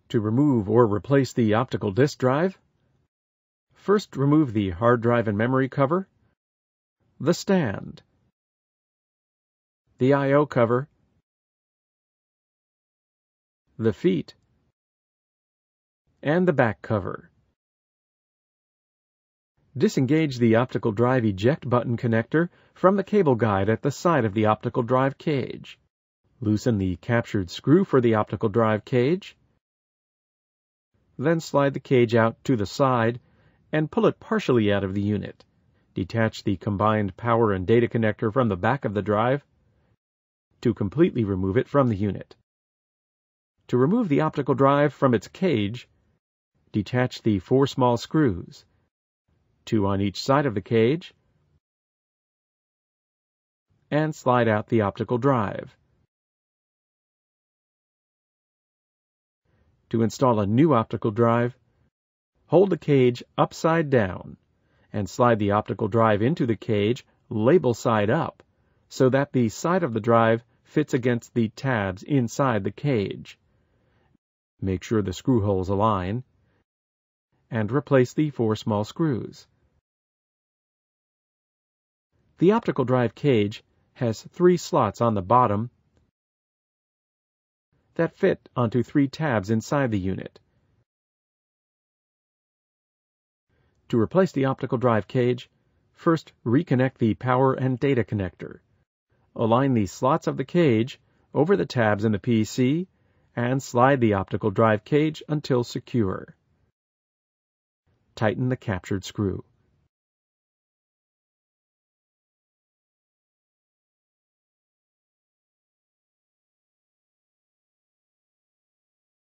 To remove or replace the optical disk drive, first remove the hard drive and memory cover, the stand, the I/O cover, the feet, and the back cover. Disengage the optical drive eject button connector from the cable guide at the side of the optical drive cage. Loosen the captured screw for the optical drive cage. Then slide the cage out to the side and pull it partially out of the unit. Detach the combined power and data connector from the back of the drive to completely remove it from the unit. To remove the optical drive from its cage, detach the 4 small screws, 2 on each side of the cage, and slide out the optical drive. To install a new optical drive, hold the cage upside down and slide the optical drive into the cage label side up so that the side of the drive fits against the tabs inside the cage. Make sure the screw holes align and replace the 4 small screws. The optical drive cage has 3 slots on the bottom that fit onto 3 tabs inside the unit. To replace the optical drive cage, first reconnect the power and data connector. Align the slots of the cage over the tabs in the PC and slide the optical drive cage until secure. Tighten the captured screw.